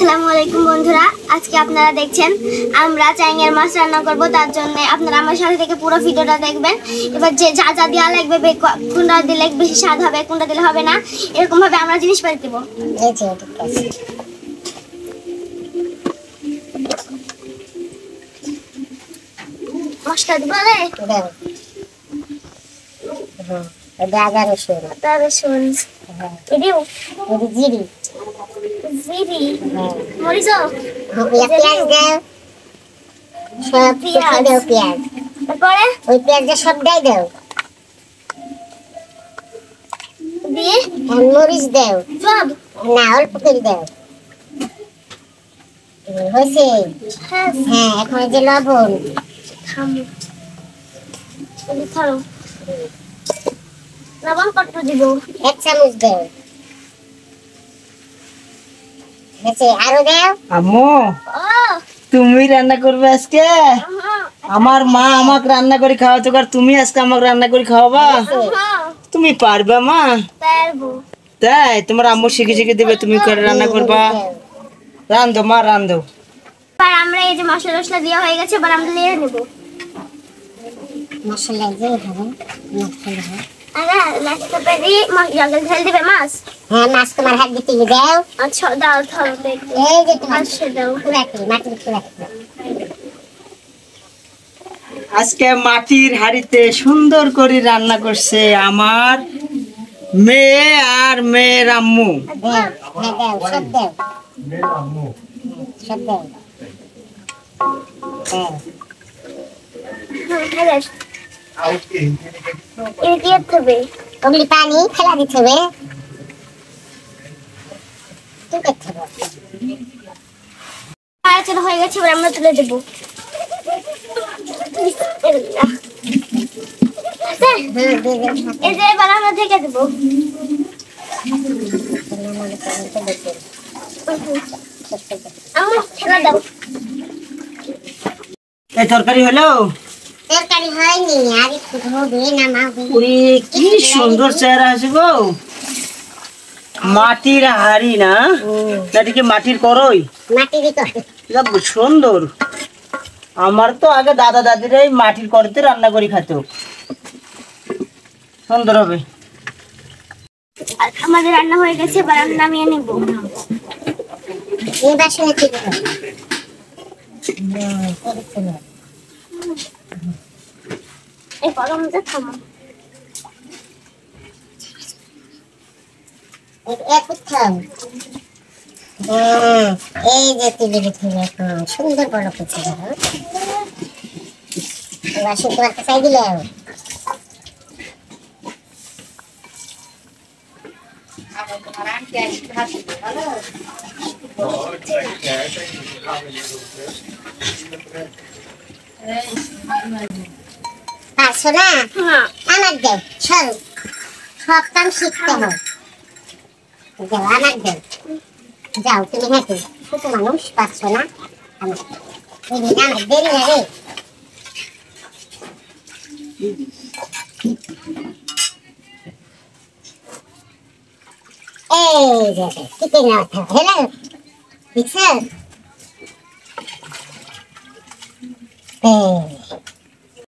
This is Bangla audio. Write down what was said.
আসসালামু আলাইকুম বন্ধুরা, আজকে আপনারা দেখছেন আমরা চাইঙ্গের মাছ রান্না করব। তার জন্য আপনারা আমার সাথে থেকে পুরো ভিডিওটা দেখবেন। এবার যে যা যা দেওয়া লাগবে, কোনটা দিলে বেশি স্বাদ হবে, কোনটা দিলে হবে না, এরকম ভাবে আমরা জিনিসপাতি দেবো। মশলা দিব আদা রসুন জিরি মরিচ সব পেঁয়াজ তারপরে ওই পেঁয়াজটা সবটাই দাও দিয়ে মরিচ দাও সব না অল্প করে দাও হয়েছে। হ্যাঁ এখন যে লবণ লবণ কত দিব? 1 চামচ দাও। আরো দাও। আম্মু তুমি রান্না করবে আজকে? আমার মা আমাকে রান্না করে খাওয়াতো, আর তুমি আজকে আমাকে রান্না করে খাওয়াবা? তুমি পারবা মা? পারবো। তাই তোমার আম্মু শিখে শিখে দিবে, তুমি করে রান্না করবা। রান্ধো মা রান্ধো। এবার আমরা এই যে মশলা টসলা দেওয়া হয়ে গেছে, এবার আমরা লেড়ে নেব। মশলা দিয়ে হবে মশলা আরে লাস্টে পেরি জল ঢেল দিবে মাছ। হ্যাঁ মাছ তোমার হাত দিতে দাও। আচ্ছা দাও ধরো দেখো। এই যে তোমার সে দাও পুরাটি মাটির পুরাটি। আজকে মাটির হাঁড়িতে সুন্দর করে রান্না করছে আমার মেয়ে আর মেয়ের আম্মু। হ্যাঁ দাও সব দাও। মেয়ের আম্মু সব দাও। হ্যাঁ পানি ফেলা দিতে হবে। হয়ে গেছে, এবার আমরা তুলে দেবো। এই যে এবার আমরা ঢেকে দেবো। এই তরকারি হলো? তরকারি হয়নি, আর একটু হবে নামাবো। ওরে কি সুন্দর চেহারা আছে গো। মাটির হাড়ি না? এদিকে মাটির করই? মাটিরই করই। সুন্দর। আমার তো আগে দাদা দাদিরাই মাটির করতে রান্না করে খেতো। সুন্দর হবে। আমাদের রান্না হয়ে গেছে, এবার আমি নামিয়ে নেব। এই বাসনে কি দেব? এই গরমটা থামো। এই যে তুলে দিতে সুন্দর বড় কিছু এবার শুধু একটা চাই দিলাম। পারছো না? আমার দেব সব কাম শিখতে হবে। আমার দেব যাও তুমি। হ্যাঁ ছোট মানুষ পারছো না, আমার দেরি না রে। এই যে টিকে না হ্যালো দেখছো?